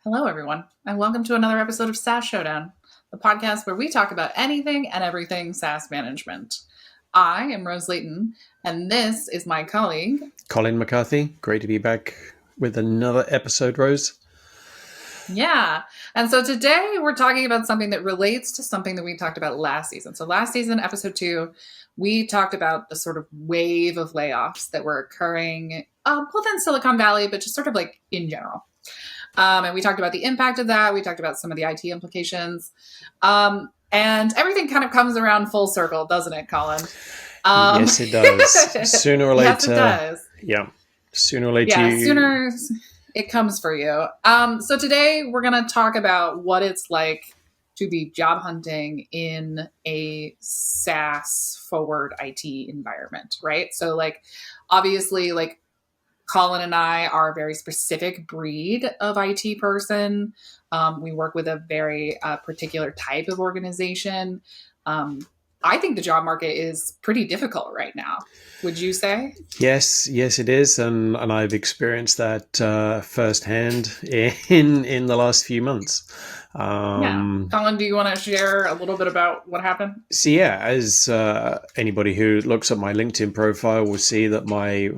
Hello, everyone, and welcome to another episode of SaaS Showdown, the podcast where we talk about anything and everything SaaS management. I am Rose Layton, and this is my colleague, Colin McCarthy. Great to be back with another episode, Rose. Yeah. And so today we're talking about something that relates to something that we talked about last season. So last season, episode 2, we talked about the sort of wave of layoffs that were occurring both in Silicon Valley, but just sort of like in general. And we talked about the impact of that. We talked about some of the IT implications. And everything kind of comes around full circle, doesn't it, Colin? Yes, it does. Sooner or later. Yes, it does. Yeah. Sooner or later. Yeah, sooner it comes for you. So today we're going to talk about what it's like to be job hunting in a SaaS-Forward IT environment, right? So like, obviously, like, Colin and I are a very specific breed of IT person. We work with a very particular type of organization. I think the job market is pretty difficult right now. Would you say? Yes, it is, and I've experienced that firsthand in the last few months. Colin, do you want to share a little bit about what happened? So yeah, as anybody who looks at my LinkedIn profile will see that my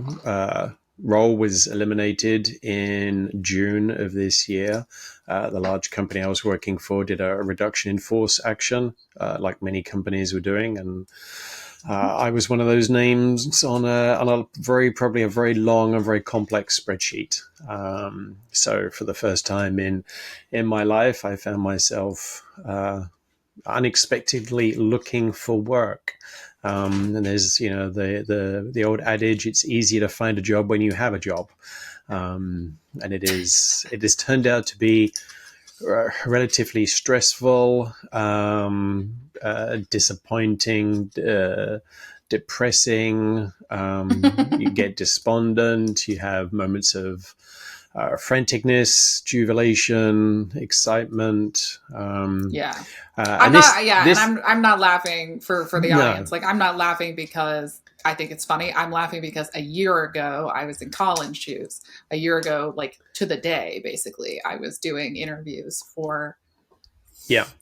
role was eliminated in June of this year. The large company I was working for did a reduction in force action, like many companies were doing, and I was one of those names on a probably a very long and very complex spreadsheet. So for the first time in my life, I found myself unexpectedly looking for work. And there's, the old adage, it's easier to find a job when you have a job. And it has turned out to be relatively stressful, disappointing, depressing. You get despondent. You have moments of franticness, jubilation, excitement. I'm not laughing for the audience. Like, I'm not laughing because I think it's funny. I'm laughing because a year ago I was in Colin's shoes. A year ago, like to the day, basically, I was doing interviews for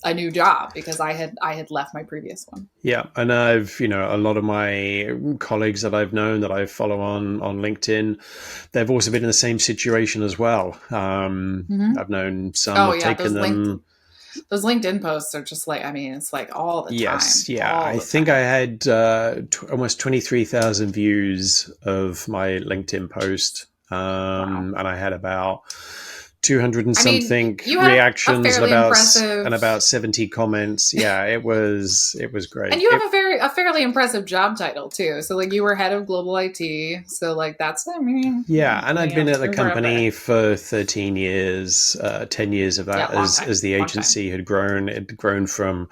a new job because I had left my previous one. Yeah, and I've a lot of my colleagues that I've known that I follow on LinkedIn, they've also been in the same situation as well. I've known some have taken them. Those LinkedIn posts are just like, I mean, it's like all the time. Yes, yeah. I think I had almost 23,000 views of my LinkedIn post, and I had about 200 and something reactions and about 70 comments. Yeah, it was great. And you have a fairly impressive job title too. So like you were head of global IT. So like that's yeah, and I'd been at the company for 13 years, 10 years of that as the agency had grown. It had grown from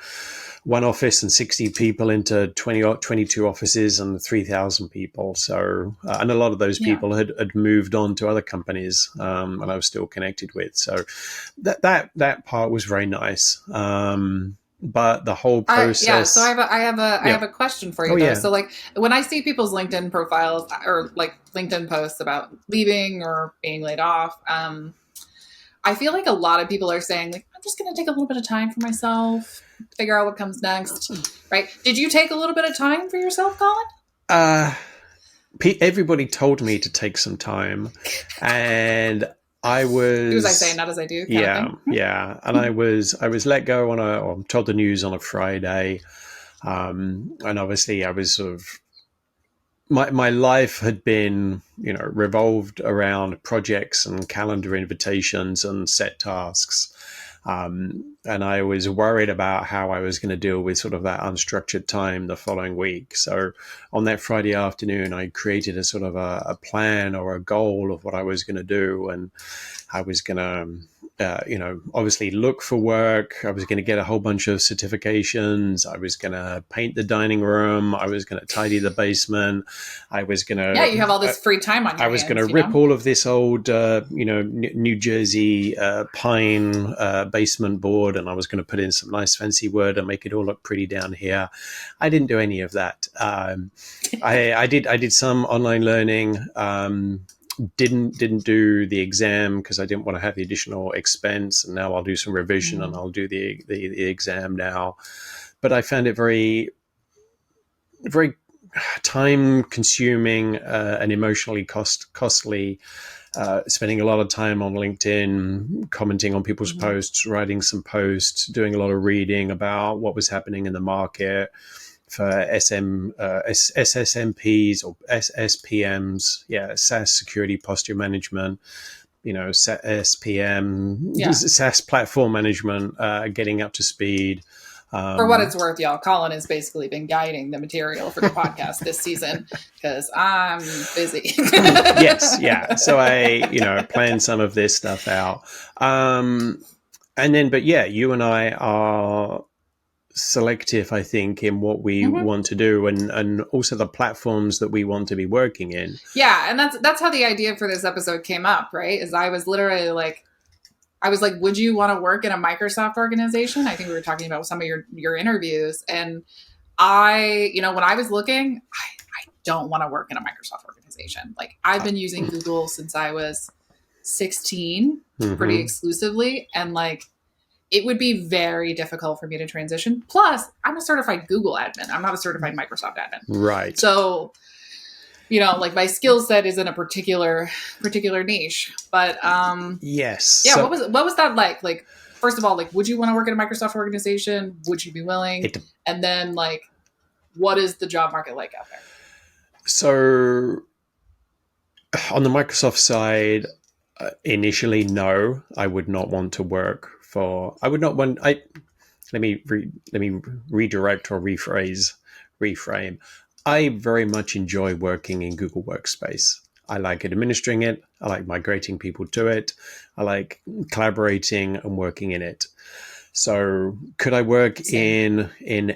one office and 60 people into 22 offices and 3,000 people. So, and a lot of those people had moved on to other companies, and I was still connected with. So that part was very nice. But the whole process. So I have a question for you though. So like when I see people's LinkedIn profiles or like LinkedIn posts about leaving or being laid off, I feel like a lot of people are saying like, I'm just going to take a little bit of time for myself, figure out what comes next, right? Did you take a little bit of time for yourself, Colin? Everybody told me to take some time, and I was do as I say, not as I do. Yeah. And I was let go or told the news on a Friday, and obviously I was sort of my life had been revolved around projects and calendar invitations and set tasks. And I was worried about how I was going to deal with sort of that unstructured time the following week. So on that Friday afternoon, I created a sort of a plan or a goal of what I was going to do. And I was going to, obviously look for work. I was going to get a whole bunch of certifications. I was going to paint the dining room. I was going to tidy the basement. I was going to... Yeah, you have all this free time on your I was going to rip all of this old, New Jersey pine basement board, and I was going to put in some nice fancy wood and make it all look pretty down here. I didn't do any of that. I did some online learning. didn't do the exam because I didn't want to have the additional expense, and now I'll do some revision and I'll do the exam now. But I found it very time consuming and emotionally costly. Spending a lot of time on LinkedIn, commenting on people's posts, writing some posts, doing a lot of reading about what was happening in the market for SSMPs or SSPMs, SaaS Security Posture Management, SPM, SaaS Platform Management, getting up to speed. For what it's worth, y'all, Colin has basically been guiding the material for the podcast this season because I'm busy. Yes, yeah. So I, planned some of this stuff out. But you and I are selective, I think, in what we want to do and also the platforms that we want to be working in. Yeah, and that's how the idea for this episode came up, right? Is I was literally like, would you want to work in a Microsoft organization? I think we were talking about some of your interviews. And I, when I was looking, I don't want to work in a Microsoft organization. Like I've been using Google since I was 16 pretty exclusively. And like, it would be very difficult for me to transition. Plus, I'm a certified Google admin. I'm not a certified Microsoft admin. Right. So, like my skill set is in a particular niche, but yes. Yeah. So, what was that like? Like, first of all, like, would you want to work in a Microsoft organization? Would you be willing? And then, like, what is the job market like out there? So, on the Microsoft side, initially, no, I would not want to work for. I would not want. Let me redirect or reframe. I very much enjoy working in Google Workspace. I like administering it. I like migrating people to it. I like collaborating and working in it. So could I work in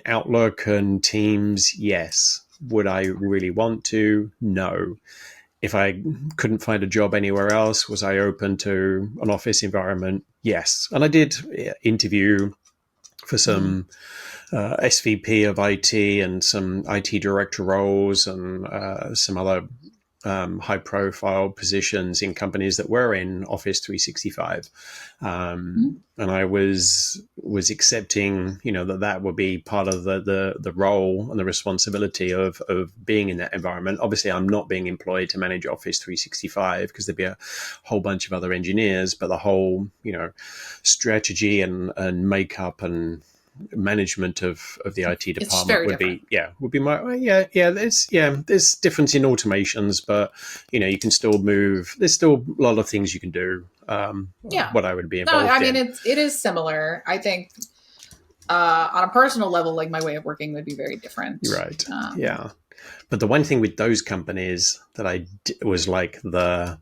Outlook and Teams? Yes. Would I really want to? No. If I couldn't find a job anywhere else, was I open to an office environment? Yes. And I did interview for some SVP of IT and some IT director roles and some other high-profile positions in companies that were in Office 365, and I was accepting, that would be part of the role and the responsibility of being in that environment. Obviously, I'm not being employed to manage Office 365 because there'd be a whole bunch of other engineers, but the whole, strategy and makeup and management of the IT department would be my there's difference in automations, but you can still move. There's still a lot of things you can do. What I would be involved in. I mean it is similar. I think on a personal level, like my way of working would be very different. Right. But the one thing with those companies that I was like the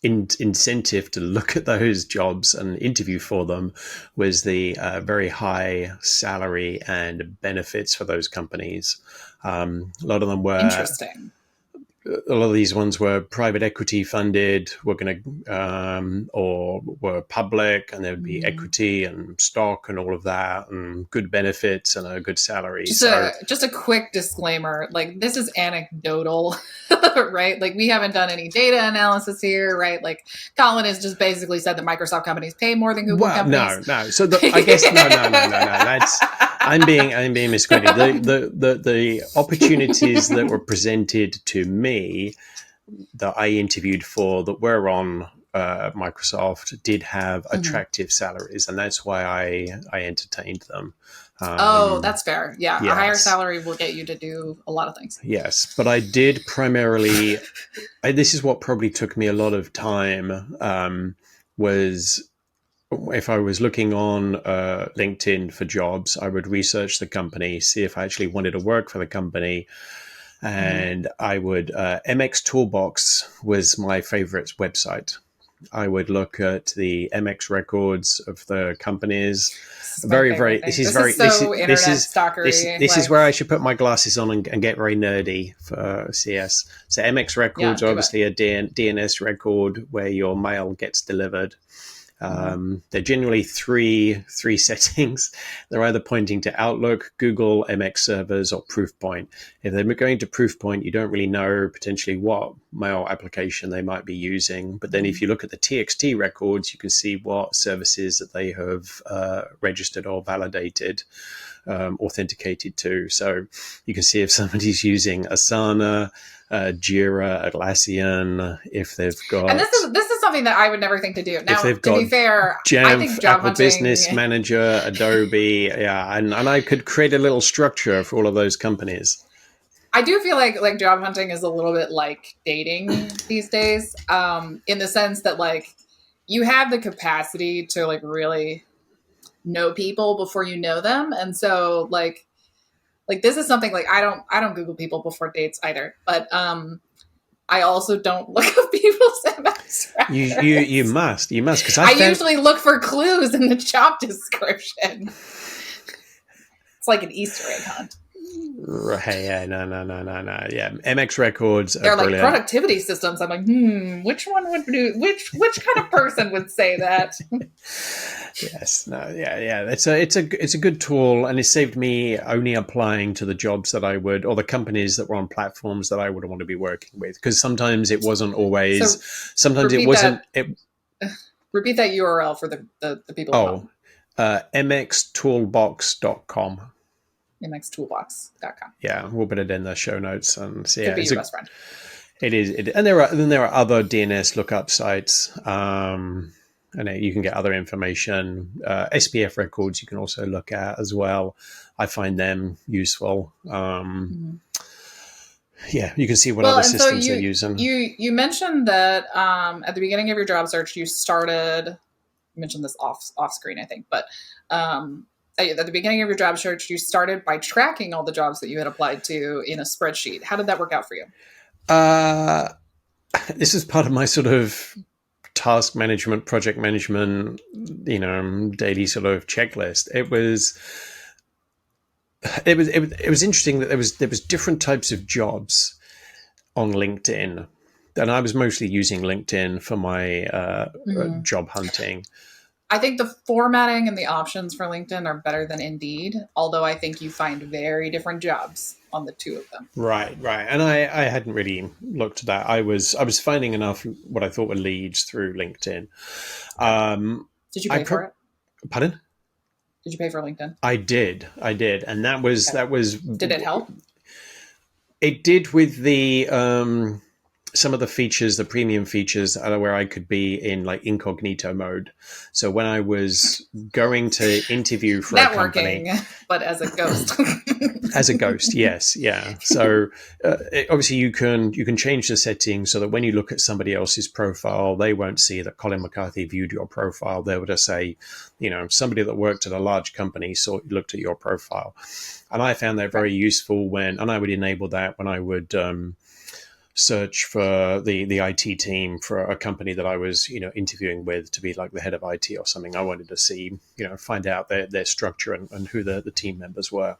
incentive to look at those jobs and interview for them was the very high salary and benefits for those companies. A lot of them were interesting. A lot of these ones were private equity funded, were going to, or were public, and there would be equity and stock and all of that, and good benefits and a good salary. Just a quick disclaimer, like this is anecdotal, right? Like we haven't done any data analysis here, right? Like Colin has just basically said that Microsoft companies pay more than Google companies. No. So I guess no. That's I'm being misquoted. The opportunities that were presented to me that I interviewed for that were on Microsoft did have attractive salaries, and that's why I entertained them. That's fair. Yeah, yes. A higher salary will get you to do a lot of things. Yes, but I did primarily. This is what probably took me a lot of time. Was if I was looking on LinkedIn for jobs, I would research the company, see if I actually wanted to work for the company. And I would, MX Toolbox was my favorite website. I would look at the MX records of the companies. This is where I should put my glasses on and get very nerdy for CS. So MX records are obviously a DNS record where your mail gets delivered. They're generally three settings. They're either pointing to Outlook, Google, MX servers, or Proofpoint. If they're going to Proofpoint, you don't really know potentially what mail application they might be using. But then if you look at the TXT records, you can see what services that they have registered or validated, authenticated to. So you can see if somebody's using Asana, Jira, Atlassian, if they've got... And this is something that I would never think to do. Now, if they've to got be fair, Jamf, I think job Apple hunting... Business Manager, Adobe, and I could create a little structure for all of those companies. I do feel like job hunting is a little bit like dating these days, in the sense that like you have the capacity to like really know people before you know them, and so like this is something like I don't Google people before dates either, but I also don't look at people's MS records. You must because I usually look for clues in the job description. It's like an Easter egg hunt. Right, yeah, no. Yeah, MX records are They're like brilliant. productivity systems. I'm like, which one would do? Which kind of person would say that? Yes, no, yeah. It's a good tool, and it saved me only applying to the jobs that I would, or the companies that were on platforms that I would want to be working with, because sometimes it wasn't always. So sometimes it wasn't. Repeat that URL for the people. Oh, mxtoolbox.com. mxtoolbox.com. Yeah, we'll put it in the show notes, and so, Could be your best friend. It is, and there are other DNS lookup sites, and you can get other information. SPF records you can also look at as well. I find them useful. Yeah, you can see what other systems they're using. You mentioned that at the beginning of your job search, you mentioned this off screen, I think, but at the beginning of your job search, you started by tracking all the jobs that you had applied to in a spreadsheet. How did that work out for you? This is part of my sort of task management, project management, daily sort of checklist. It was interesting that there was different types of jobs on LinkedIn, and I was mostly using LinkedIn for my job hunting. I think the formatting and the options for LinkedIn are better than Indeed, although I think you find very different jobs on the two of them. Right. And I hadn't really looked at that. I was finding enough what I thought were leads through LinkedIn. Did you pay for it? Pardon? Did you pay for LinkedIn? I did, and that was. Did it help? It did with the some of the features, the premium features, where I could be in like incognito mode. So when I was going to interview for a company, but as a ghost, as a ghost, yes, yeah. So obviously you can change the settings so that when you look at somebody else's profile, they won't see that Colin McCarthy viewed your profile. They would just say, somebody that worked at a large company looked at your profile, and I found that very useful and I would enable that when I would. Search for the IT team for a company that I was, interviewing with to be like the head of IT or something. I wanted to see, find out their structure and who the team members were.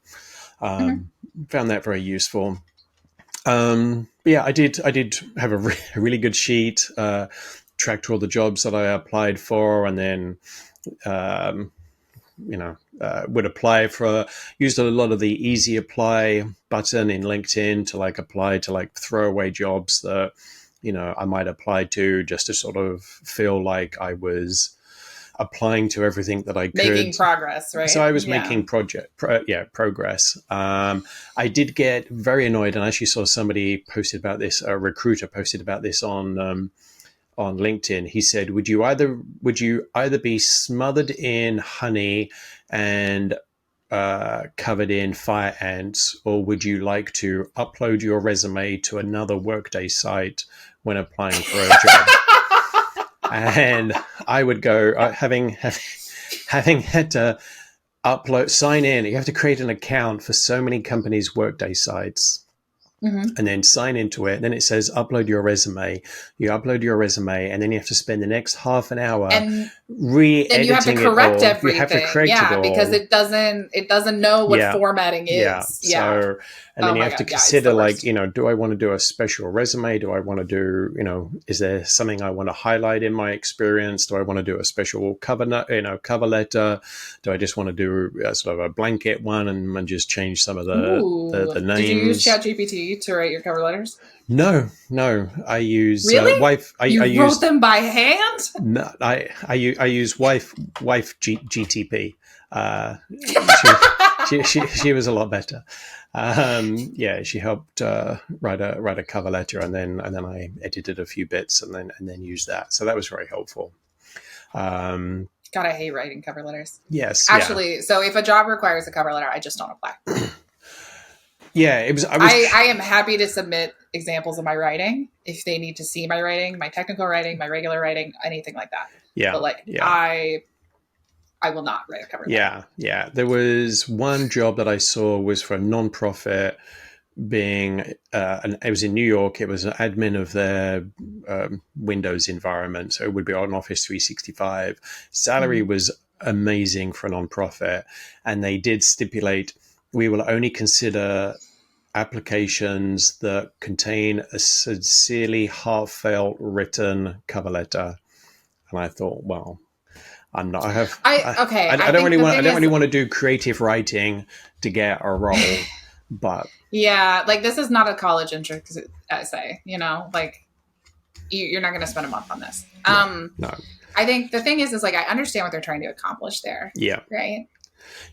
Found that very useful. Yeah, I did have a really good sheet, tracked all the jobs that I applied for, and then, would apply used a lot of the easy apply button in LinkedIn to apply to throwaway jobs that, I might apply to just to sort of feel like I was applying to everything that I could. Making progress, right? So I was making progress. I did get very annoyed, and I actually saw somebody posted about this, a recruiter posted about this on LinkedIn. He said, would you either be smothered in honey and covered in fire ants, or would you like to upload your resume to another Workday site when applying for a job? And I would go, having had to sign in. You have to create an account for so many companies' Workday sites. Mm-hmm. and then sign into it. Then it says upload your resume. You upload your resume, and then you have to spend the next half an hour And then you have to re-editing it correct all. You have to everything. correct it Yeah, because all. it doesn't know what Yeah, formatting yeah. is. Yeah. So, and then Oh you my have to God. Yeah, it's consider, the like, worst. you know, do I want to do a special resume? Do I want to do, you know, is there something I want to highlight in my experience? Do I want to do a special cover letter? Do I just want to do sort of a blanket one and just change some of Ooh. the Did you use names? ChatGPT to write your cover letters? No, no. I use Really? wife. I You wrote use them by hand? no, I use GTP. Uh, she, she was a lot better. Yeah, she helped write a cover letter, and then I edited a few bits, and then used that. So that was very helpful. Um, God, I hate writing cover letters. yes, yeah, Actually, so if a job requires a cover letter, I just don't apply. yeah. It was. I was. I am happy to submit examples of my writing if they need to see my writing, my technical writing, my regular writing, anything like that. Yeah, But like yeah. I will not write a cover letter. Yeah, yeah. There was one job that I saw was for a non-profit being, and it was in New York. It was an admin of their Windows environment, so it would be on Office 365. Salary Mm-hmm. was amazing for a non-profit, and they did stipulate we will only consider applications that contain a sincerely heartfelt written cover letter. And I thought, well, I'm not. I I don't think really the want. I thing don't is, really want to do creative writing to get a role. But yeah, like this is not a college entrance essay, like you're not going to spend a month on this. no, no. I think the thing is like I understand what they're trying to accomplish there, Yeah, right?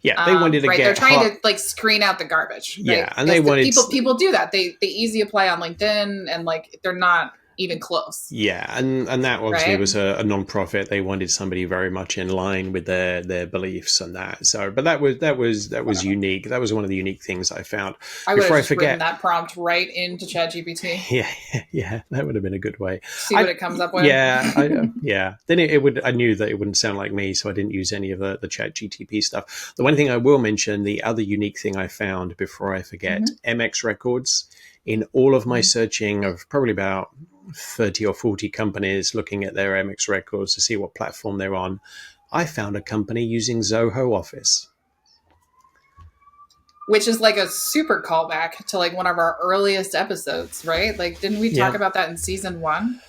yeah. They wanted to Right. They're get trying hot. to like screen out the garbage, right? Yeah, and they Because wanted. people do that. They easy apply on LinkedIn and like they're not even close, Yeah, and that obviously right? was a non-profit. They wanted somebody very much in line with their beliefs and that. So, but that was Whatever. unique. That was one of the unique things I found. I would have Before I just written forget, that prompt right into ChatGPT. yeah, yeah, that would have been a good way. See what it comes up with. Yeah. Then it would. I knew that it wouldn't sound like me, so I didn't use any of the Chat GTP stuff. The one thing I will mention, the other unique thing I found before I forget, Mm-hmm. MX Records. In all of my Mm-hmm. searching of probably about 30 or 40 companies looking at their MX Records to see what platform they're on, I found a company using Zoho Office. Which is like a super callback to like one of our earliest episodes, right? Like, didn't we talk Yeah, about that in season 1?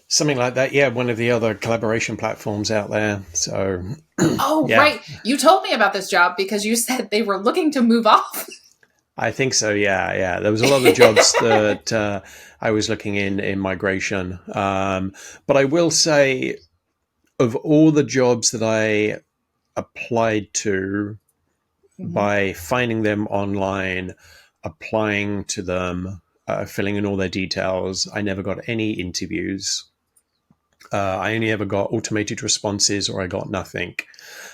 something like that. Yeah, one of the other collaboration platforms out there. So, Oh, yeah, right. You told me about this job because you said they were looking to move off. I think so. Yeah, yeah. There was a lot of jobs that I was looking in migration, but I will say, of all the jobs that I applied to Mm-hmm. by finding them online, applying to them, filling in all their details, I never got any interviews. I only ever got automated responses, or I got nothing,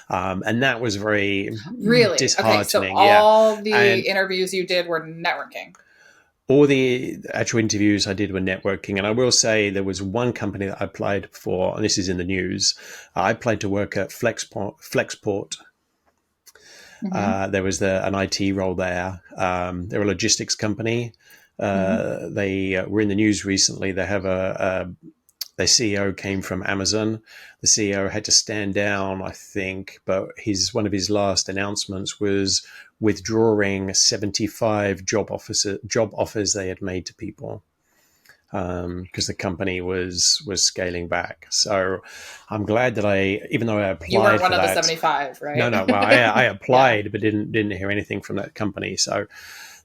and that was very Really? Okay, so disheartening. Yeah, all the and interviews you did were networking. all the actual interviews I did were networking. And I will say there was one company that I applied for, and this is in the news. I applied to work at Flexport. Mm-hmm. There was an IT role there. They're a logistics company. Mm-hmm. They were in the news recently. They have their CEO came from Amazon. The CEO had to stand down, I think, but one of his last announcements was withdrawing 75 job offers they had made to people because the company was scaling back. So I'm glad that even though I You weren't applied one for of the that, 75, no, right? no, well, I Yeah. applied but didn't hear anything from that company. So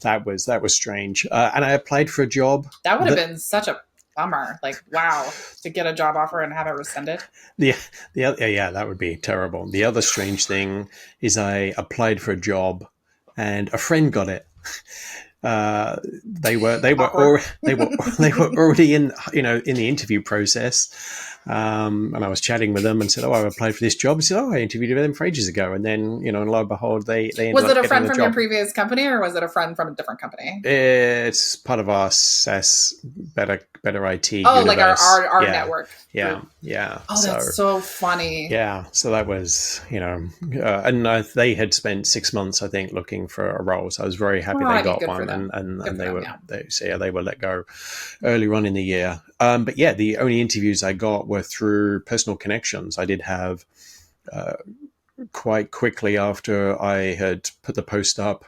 that was strange. And I applied for a job That would have that been such a bummer. Like, wow, to get a job offer and have it rescinded. the the other, yeah, that would be terrible. The other strange thing is I applied for a job and a friend got it. Awkward. They were they were already in in the interview process, and I was chatting with them and said, "Oh, I applied for this job." I said, "Oh, I interviewed with them for ages ago," and then and lo and behold, they ended Was it up a getting friend the from your job. previous company or was it a friend from a different company? It's part of our SaaS better IT Oh, like our, universe. our, our Yeah, network yeah, group. yeah. Oh, So that's so funny. yeah, so that was and they had spent 6 months, I think, looking for a role. So I was very happy Well, they I mean, got good for one, and them. and, Good and for them. Yeah. they were let go earlier on in the year. But yeah, the only interviews I got were through personal connections. I did have quite quickly after I had put the post up,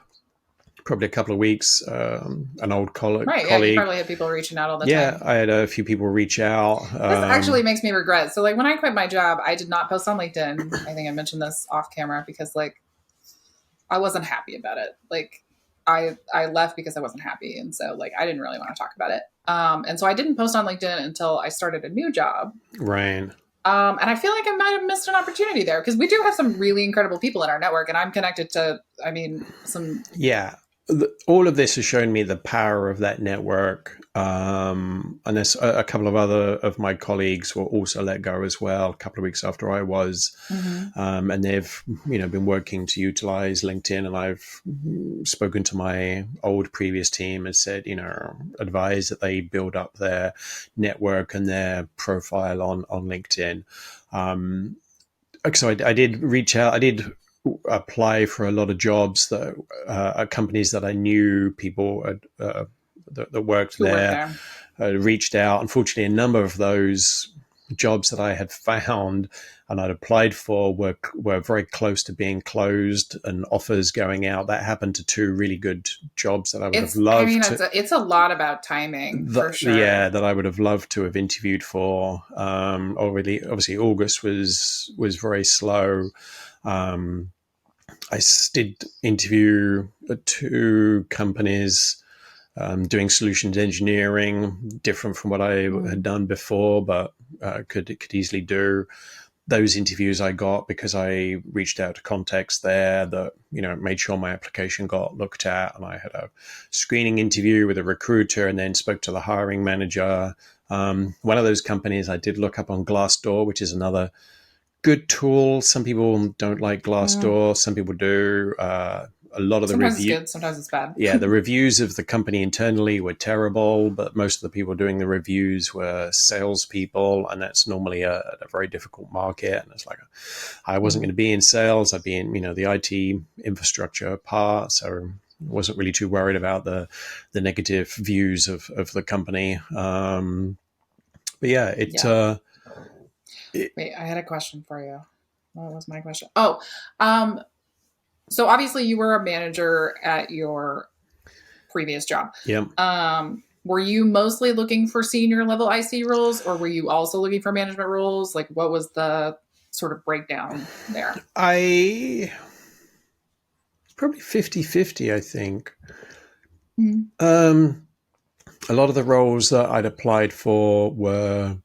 probably a couple of weeks, an old Right. Yeah. You colleague. probably had people reaching out all the Yeah, time. I had a few people reach out. This actually makes me regret. So, like, when I quit my job, I did not post on LinkedIn. I think I mentioned this off camera because, like, I wasn't happy about it. Like, I left because I wasn't happy, and so like I didn't really want to talk about it. And so I didn't post on LinkedIn until I started a new job. Right. And I feel like I might have missed an opportunity there because we do have some really incredible people in our network, and I'm connected to, I mean, some. Yeah. All of this has shown me the power of that network. And there's a couple of other of my colleagues were also let go as well, a couple of weeks after I was. Mhm. And they've, been working to utilize LinkedIn. And I've spoken to my old previous team and said, advise that they build up their network and their profile on LinkedIn. So I did reach out. I did apply for a lot of jobs that companies that I knew, people that worked Who work there, there? reached out. Unfortunately, a number of those jobs that I had found and I'd applied for were very close to being closed and offers going out. That happened to two really good jobs that I would have I mean, loved to. it's a lot about timing for Yeah, sure. that I would have loved to have interviewed for. Obviously, August was very slow. Um, I did interview two companies doing solutions engineering, different from what I had Mm. done before, but could easily do. Those interviews I got because I reached out to contacts there that made sure my application got looked at, and I had a screening interview with a recruiter, and then spoke to the hiring manager. One of those companies I did look up on Glassdoor, which is another good tool. Some people don't like Mm. Glassdoor. Some people do. A lot of the Sometimes it's review, good, sometimes it's bad. yeah, the reviews of the company internally were terrible, but most of the people doing the reviews were salespeople, and that's normally a very difficult market. And it's like, I wasn't going Mm. to be in sales. I'd be in, the IT infrastructure part, so wasn't really too worried about the negative views of the company. But yeah, Yeah. Wait, I had a question for you. What was my question? Oh, um, so obviously you were a manager at your previous job. yeah. Were you mostly looking for senior level IC roles, or were you also looking for management roles? Like, what was the sort of breakdown there? I probably 50-50, I think. Mm. A lot of the roles that I'd applied for were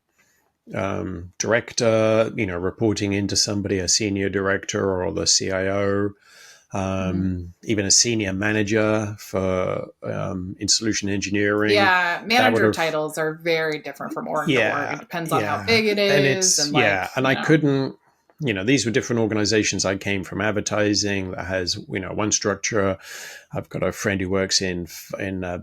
director, reporting into somebody, a senior director or the CIO, Mm. even a senior manager for in solution engineering. Yeah, That would manager have, titles are very different from org to org. yeah, It depends on how yeah, big it and is, it's and like, yeah, and I couldn't. These were different organizations. I came from advertising that has, one structure. I've got a friend who works in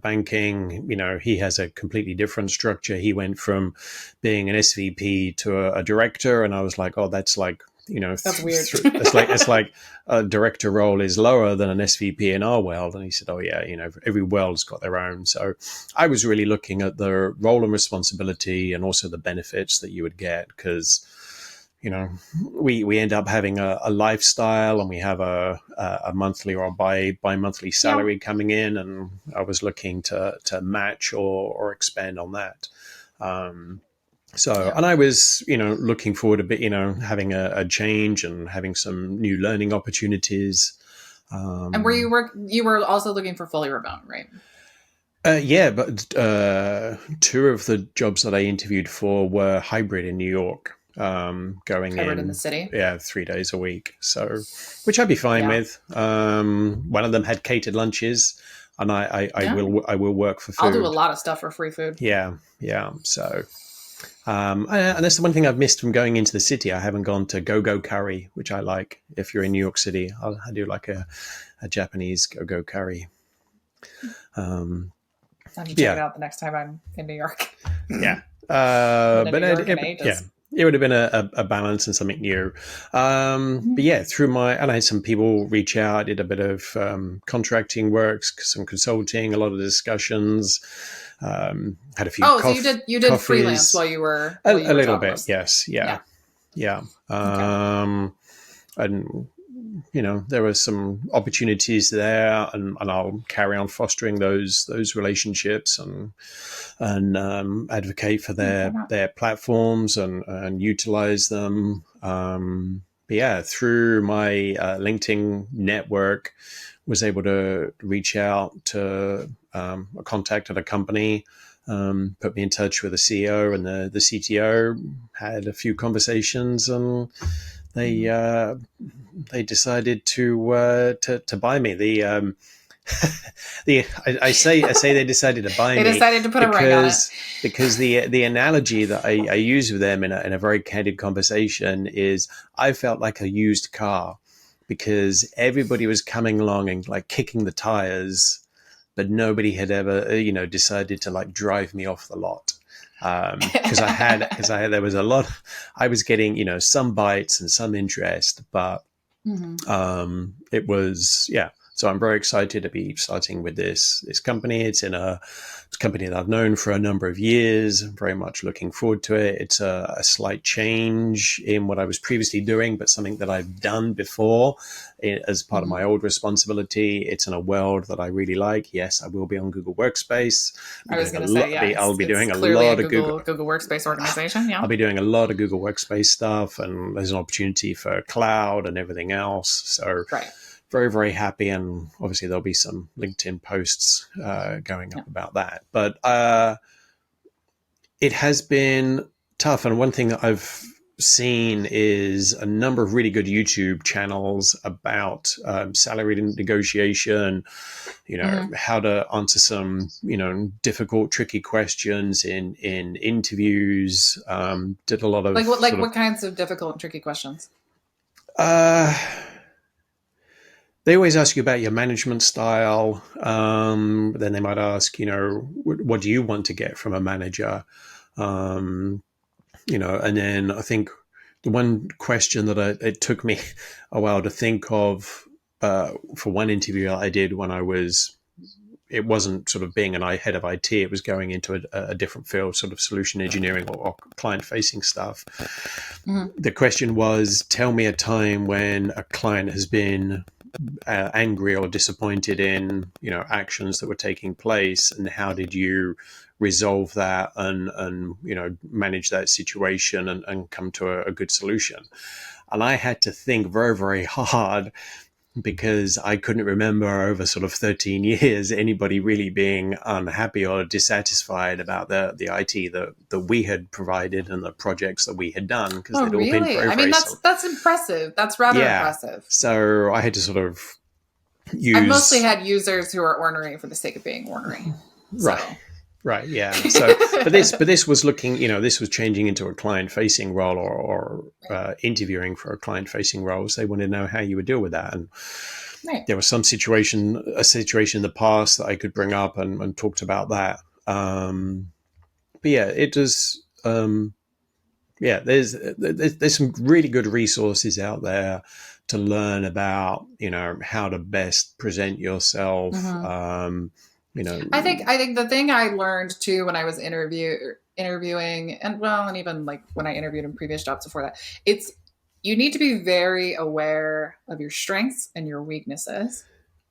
banking. He has a completely different structure. He went from being an SVP to a director, and I was like, oh, that's like, that's weird. it's like a director role is lower than an SVP in our world. And he said, oh yeah, every world's got their own. So I was really looking at the role and responsibility and also the benefits that you would get, because we end up having a lifestyle, and we have a monthly or bi-monthly Yeah. salary coming in, and I was looking to match or expand on that. Yeah. And I was, looking forward a bit, having a change and having some new learning opportunities. And you were also looking for fully remote, right? Yeah, but two of the jobs that I interviewed for were hybrid in New York, going Hybrid in the in, city. yeah, 3 days a week. So, which I'd be fine Yeah. with. One of them had catered lunches, and Yeah. I will work for I'll do a food. lot of stuff for free food. Yeah, yeah. So, and that's the one thing I've missed from going into the city. I haven't gone to Go Curry, which I like. If you're in New York City, I do like a Japanese Go Curry. I have to check it Yeah, out the next time I'm in New York. yeah. Been in But New York in yeah, ages. it would have been a balance and something new. But Mhm. yeah, and I had some people reach out, did a bit of contracting work, some consulting, a lot of discussions, had a few Oh, so you did freelance coffees, while you a were little bit. jobless. Yes. Yeah. Yeah. Yeah. Okay. And there were some opportunities there, and I'll carry on fostering those relationships and advocate for Yeah, why not? their platforms and utilize them. But yeah, through my LinkedIn network, was able to reach out to a contact at a company, put me in touch with the CEO and the CTO, had a few conversations, and they Mhm. they decided to buy me. I say they decided to buy They me decided to put a ring on it. because the analogy that I use with them in a very candid conversation is I felt like a used car because everybody was coming along and like kicking the tires, but nobody had ever decided to like drive me off the lot. There was a lot. I was getting some bites and some interest, but Mhm. it was, yeah. So I'm very excited to be starting with this company. It's a company that I've known for a number of years. I'm very much looking forward to it. It's a slight change in what I was previously doing, but something that I've done before as part of my Mhm. old responsibility. It's in a world that I really like. Yes, I will be on Google Workspace. I'll be I was doing a going to say, lot. yeah, I'll be it's doing a clearly a lot of Google Workspace organization. Yeah. I'll be doing a lot of Google Workspace stuff, and there's an opportunity for cloud and everything else. So Right. very, very happy. And obviously there'll be some LinkedIn posts going Yeah. up about that. But it has been tough. And one thing that I've seen is a number of really good YouTube channels about salary negotiation, Mhm. how to answer some, difficult, tricky questions in interviews. Did a lot of Like sort of, what kinds of difficult and tricky questions? uh, they always ask you about your management style. Then they might ask, what do you want to get from a manager? Um, and then I think the one question that it took me a while to think of for one interview I did when it wasn't sort of being an head of IT, it was going into a different field, sort of solution engineering or client facing stuff. Mhm. The question was, tell me a time when a client has been angry or disappointed in actions that were taking place, and how did you resolve that and manage that situation and come to a good solution. And I had to think very, very hard because I couldn't remember over sort of 13 years anybody really being unhappy or dissatisfied about the IT that we had provided and the projects that we had done, because Oh, they'd all been really? very, I mean, very that's impressive. That's rather yeah. impressive. So I had to sort of I've mostly use had users who are ornery for the sake of being ornery. right. So. Right, yeah. So, but this was looking, this was changing into a client-facing role or interviewing for a client-facing role. So they wanted to know how you would deal with that, and Right. there was a situation in the past that I could bring up and talked about that. But yeah, it does. Yeah, there's some really good resources out there to learn about, how to best present yourself. Mhm. You know, I think the thing I learned too when I was interviewing, and even like when I interviewed in previous jobs before that, it's you need to be very aware of your strengths and your weaknesses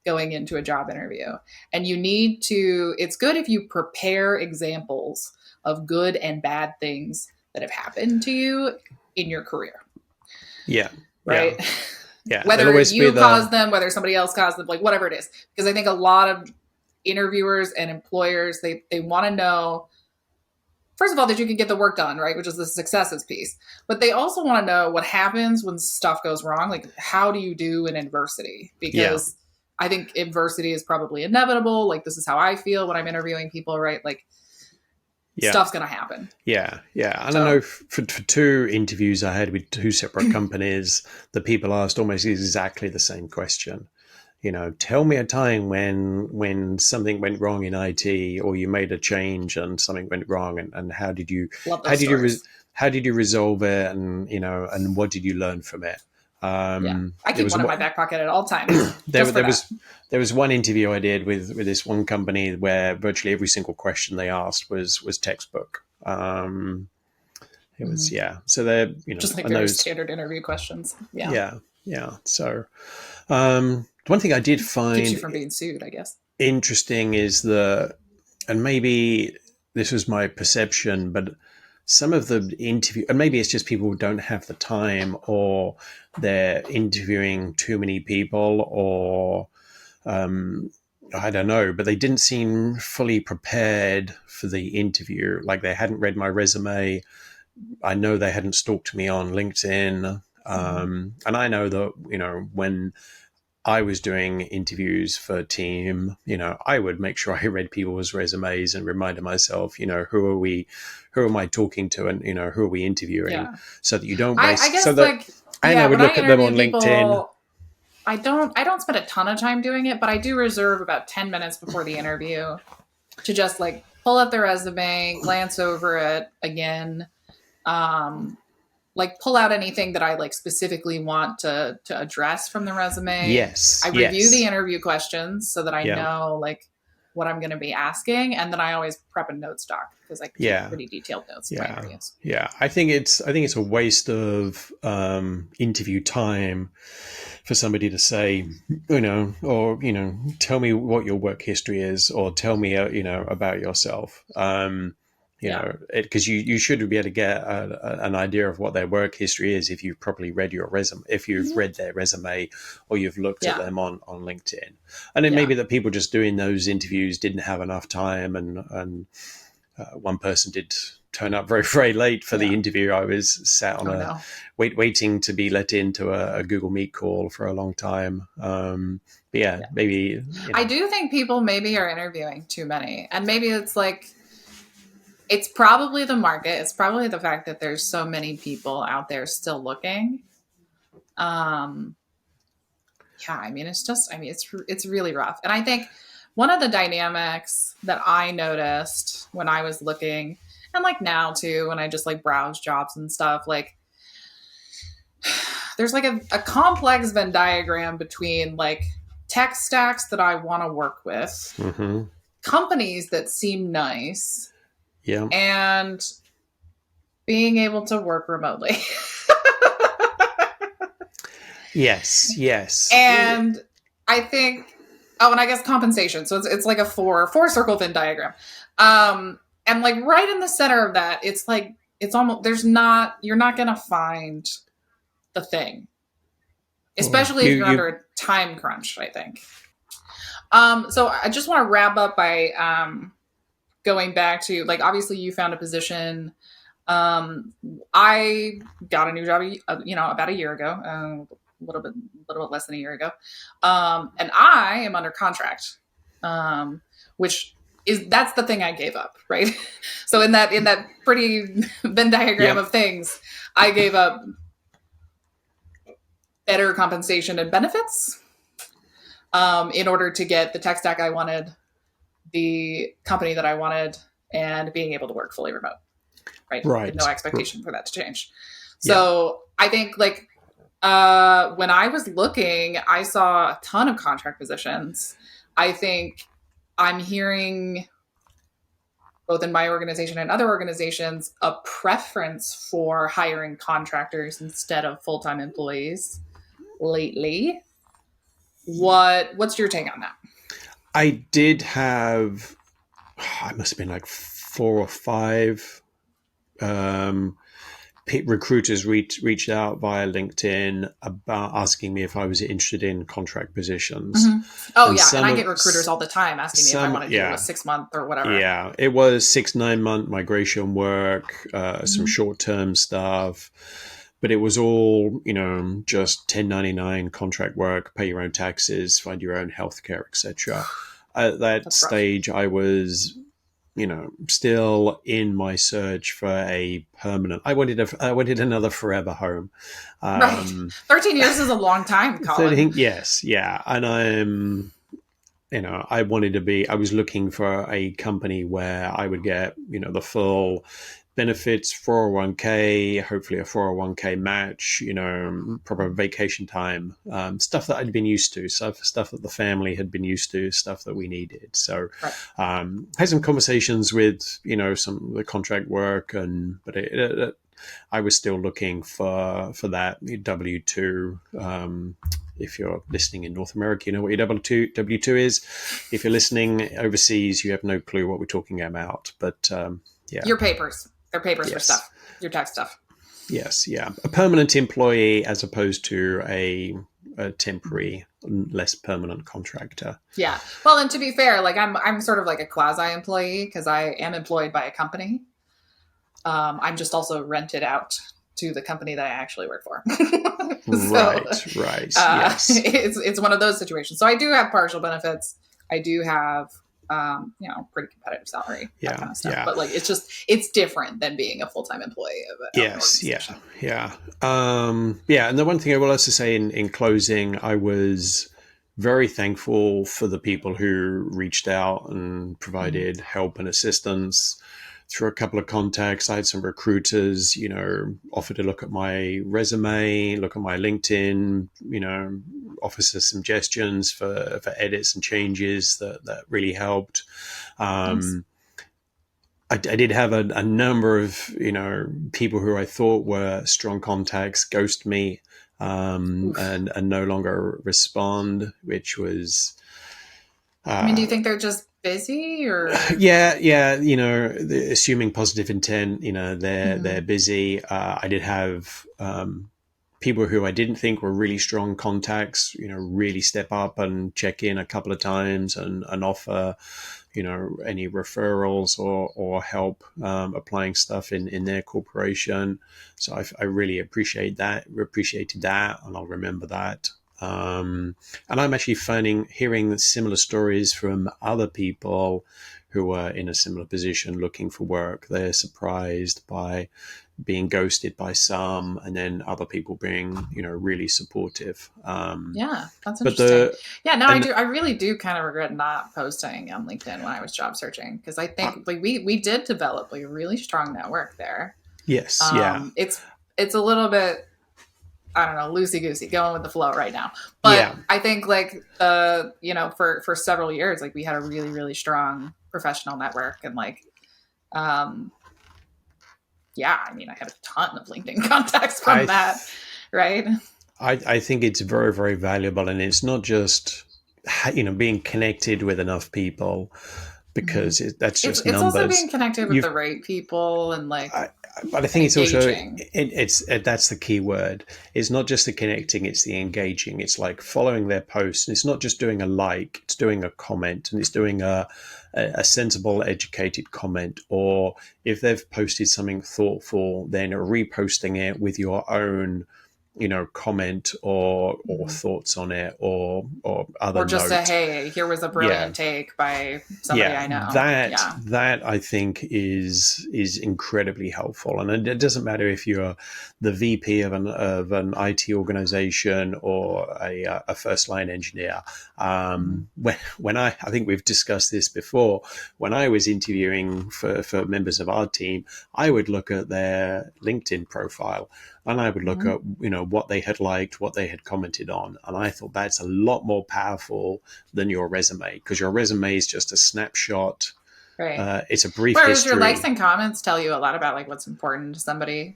going into a job interview. And it's good if you prepare examples of good and bad things that have happened to you in your career, yeah, yeah, right? yeah. There'll Whether always be you the caused them, whether somebody else caused them, like whatever it is. Because I think a lot of interviewers and employers, they want to know, first of all, that you can get the work done, right? Which is the successes piece. But they also want to know what happens when stuff goes wrong. Like, how do you do in adversity? yeah. Because I think adversity is probably inevitable. Like, this is how I feel when I'm interviewing people, right? Like, Yeah, stuff's going to happen. yeah. And I know So, for two interviews I had with two separate companies, the people asked almost exactly the same question. Tell me a time when something went wrong in IT, or you made a change and something went wrong, and love how those did you stories. how did you resolve it, and and what did you learn from it? Yeah. I There keep was one in my back pocket at all times there just for there that. was there was one interview I did with this one company where virtually every single question they asked was textbook. It was, Mhm. yeah. So they're, Just like and very those, standard interview questions. Yeah. yeah, yeah. So one thing I did Keeps you find from being sued, I guess. interesting is the, and maybe this was my perception, but some of the interview, and maybe it's just people who don't have the time, or they're interviewing too many people, or I don't know, but they didn't seem fully prepared for the interview. Like they hadn't read my resume. I know they hadn't stalked me on LinkedIn. Mhm. And I know that, when I was doing interviews for a team, I would make sure I read people's resumes and reminded myself, who am I talking to, and, who are we interviewing, Yeah. so that you don't I waste, so guess that, like and I yeah, would when I look at them interview on LinkedIn. people, I don't spend a ton of time doing it, but I do reserve about 10 minutes before the interview to just like pull up their resume, glance over it again, um like pull out anything that I like specifically want to address from the resume. Yes, I review the yes. interview questions so that I Yeah, know like what I'm going to be asking, and then I always prep a notes doc because I keep yeah. pretty detailed notes of my Yeah, interviews. yeah. I think it's a waste of interview time for somebody to say, or tell me what your work history is, or tell me, about yourself. Yeah. Because you should be able to get an idea of what their work history is if you've properly read your resume, if you've Mhm. read their resume, or you've looked at Yeah. them on LinkedIn. And it may Yeah. be that people just doing those interviews didn't have enough time, and one person did turn up very, very late for the Yeah. interview. I was sat on Oh a no. waiting to be let into a Google Meet call for a long time. But yeah, Yeah. maybe I do think people maybe are interviewing too many. And maybe it's like it's probably the market. It's probably the fact that there's so many people out there still looking. Um yeah, I mean it's really rough. And I think one of the dynamics that I noticed when I was looking, and like now too when I just like browse jobs and stuff, like there's like a complex Venn diagram between like tech stacks that I want to work with, hmm companies that seem nice, yeah, and being able to work remotely. yes, yes, And I think, oh, and I guess compensation. So it's like a four circle Venn diagram. And like right in the center of that, it's like it's almost you're not gonna find the thing, well, especially if you're under a time crunch, I think. So I just want to wrap up by going back to like obviously you found a position. I got a new job, about a year ago, a little bit less than a year ago, and I am under contract, which that's the thing I gave up, right? So in that pretty Venn diagram yeah, of things, I gave up better compensation and benefits in order to get the tech stack I wanted, the company that I wanted, and being able to work fully remote. Right? With no right, expectation for that to change. yeah, So I think like when I was looking, I saw a ton of contract positions. I think I'm hearing both in my organization and other organizations a preference for hiring contractors instead of full-time employees lately. What's your take on that? I did have, I must have been like 4 or 5 um, recruiters reached out via LinkedIn about asking me if I was interested in contract positions, Mm-hmm. Oh and yeah, and I get recruiters all the time asking me if I want to do a yeah, 6 month or whatever. yeah, it was 6 9 month migration work, some Mm-hmm. short term stuff, but it was all just 1099 contract work, pay your own taxes, find your own healthcare, etc. At that That's rough. stage, I was still in my search for a permanent. I wanted another forever home. Right. Um, 13 years is a long time, so I Colin. think yes, yeah, and I was looking for a company where I would get the full benefits, 401k, hopefully a 401k match, proper vacation time, stuff that I'd been used to, stuff that the family had been used to, stuff that we needed. So Right. had some conversations with, some of the contract work, but I was still looking for that W-2. If you're listening in North America, you know what your W-2 is. If you're listening overseas, you have no clue what we're talking about. But yeah. Your papers. They're papers Yes. for stuff. Your tax stuff. Yes, yeah. A permanent employee as opposed to a temporary, less permanent contractor. Yeah. Well, and to be fair, like I'm sort of like a quasi employee because I am employed by a company. I'm just also rented out to the company that I actually work for. Right. Yes. It's one of those situations. So I do have partial benefits. I do have pretty competitive salary, that kind of stuff. Yeah. But like it's different than being a full-time employee of it. Yes, yeah. And the one thing I will also say in closing, I was very thankful for the people who reached out and provided help and assistance. Through a couple of contacts, I had some recruiters, offer to look at my resume, look at my LinkedIn, offer suggestions for edits and changes that really helped. Nice. I did have a number of, people who I thought were strong contacts ghost me and no longer respond, which was... do you think they're just busy or? Yeah. Assuming positive intent, they're busy. I did have people who I didn't think were really strong contacts, really step up and check in a couple of times and Mm-hmm. offer, any referrals or help applying stuff in their corporation. So I really appreciated that, and I'll remember that. And I'm actually hearing similar stories from other people who are in a similar position looking for work. They're surprised by being ghosted by some, and then other people being, really supportive. Yeah, that's interesting. I really do kind of regret not posting on LinkedIn when I was job searching because I think we did develop a really strong network there. Yes, It's a little bit, I don't know, loosey-goosey, going with the flow right now. But I think for several years, we had a really, really strong professional network and I have a ton of LinkedIn contacts from that, right? I think it's very, very valuable. And it's not just, being connected with enough people because that's just numbers. It's also being connected with the right people and but I think it's also, that's the key word. It's not just the connecting, it's the engaging. It's like following their posts. And it's not just doing a like, it's doing a comment, and it's doing a sensible, educated comment. Or if they've posted something thoughtful, then reposting it with your own, comment or thoughts on it or other notes. Or just hey, here was a brilliant take by somebody I know. That I think is incredibly helpful. And it doesn't matter if you're the VP of an IT organization or a first line engineer. When I think we've discussed this before, when I was interviewing for members of our team, I would look at their LinkedIn profile. And I would look at, what they had liked, what they had commented on. And I thought that's a lot more powerful than your resume, because your resume is just a snapshot. Right. It's a brief Whereas history. Your likes and comments tell you a lot about what's important to somebody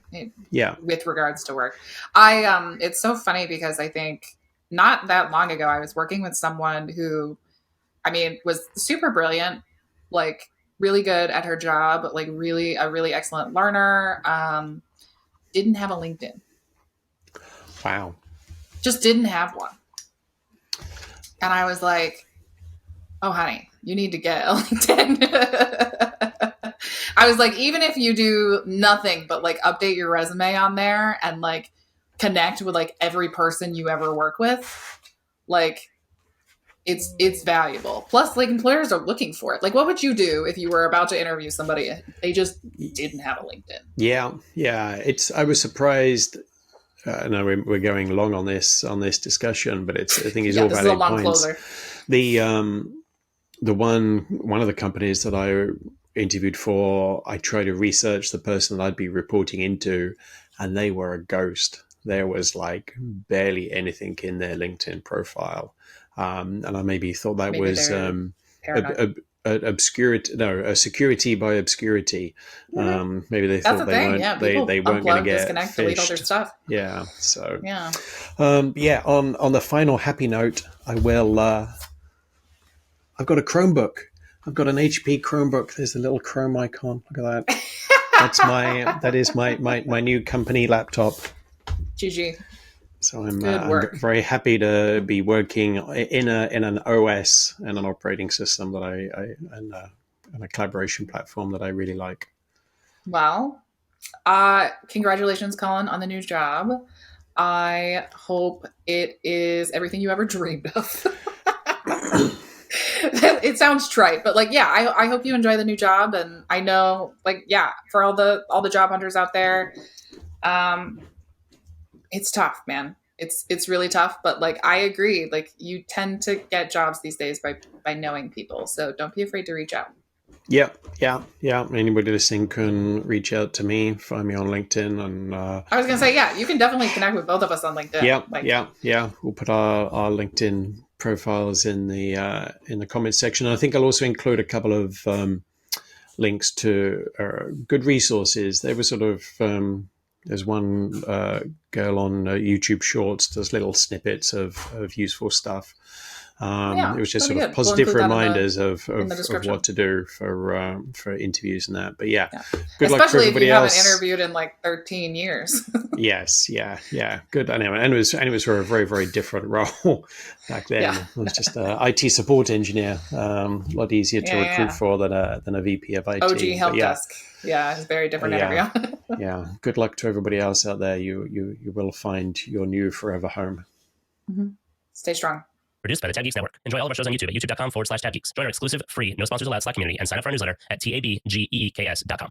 with regards to work. It's so funny because I think not that long ago, I was working with someone who, was super brilliant, really good at her job, really a really excellent learner. Didn't have a LinkedIn. Wow. Just didn't have one. And I was like, oh, honey, you need to get a LinkedIn. I was like, even if you do nothing but update your resume on there and connect with every person you ever work with, it's valuable. Plus, employers are looking for it. What would you do if you were about to interview somebody? They just didn't have a LinkedIn. Yeah. I was surprised. I know we're going long on this discussion, but I think it's all valid points. This is a long closer. The one of the companies that interviewed for, I try to research the person that I'd be reporting into, and they were a ghost. There was like barely anything in their LinkedIn profile. And I maybe thought that Maybe was they're paranoid. obscurity, no, a security by obscurity. Maybe they That's thought the thing. Yeah, people they weren't going to unplug, get disconnect, delete all their fished. stuff. Yeah. So, Yeah. yeah. On the final happy note, I will. I've got a Chromebook. I've got an HP Chromebook. There's a little Chrome icon. Look at that. That is my new company laptop. GG. So Good I'm work. very happy to be working in an OS and an operating system that and a collaboration platform that I really like. Well, congratulations, Colin, on the new job. I hope it is everything you ever dreamed of. It sounds trite, but like, yeah, I hope you enjoy the new job. And I know, like, yeah, for all the job hunters out there, um, it's tough, man. It's really tough, but like I agree. Like you tend to get jobs these days by knowing people. So don't be afraid to reach out. Yeah. Anybody listening can reach out to me, find me on LinkedIn, and I was gonna say, yeah, you can definitely connect with both of us on LinkedIn. yeah. We'll put our LinkedIn profiles in the comments section. I think I'll also include a couple of links to good resources. They were sort of there's one girl on YouTube Shorts does little snippets of useful stuff. Yeah, it was just that'd be sort of good. We'll positive include that reminders of in the description. what to do for interviews and that. But yeah, Yeah. good luck for Especially if everybody you else. haven't interviewed in like 13 years. Yes, yeah, good. Anyway, and it was for a very, very different role back then. Yeah. It was just an IT support engineer. A lot easier to recruit for than a VP of IT. OG help But yeah, desk. Yeah, it's a very different interview. yeah. Good luck to everybody else out there. You will find your new forever home. Mm-hmm. Stay strong. Produced by the tabGeeks Network. Enjoy all of our shows on YouTube at youtube.com/tabgeeks. Join our exclusive, free, no sponsors allowed Slack community and sign up for our newsletter at tabgeeks.com.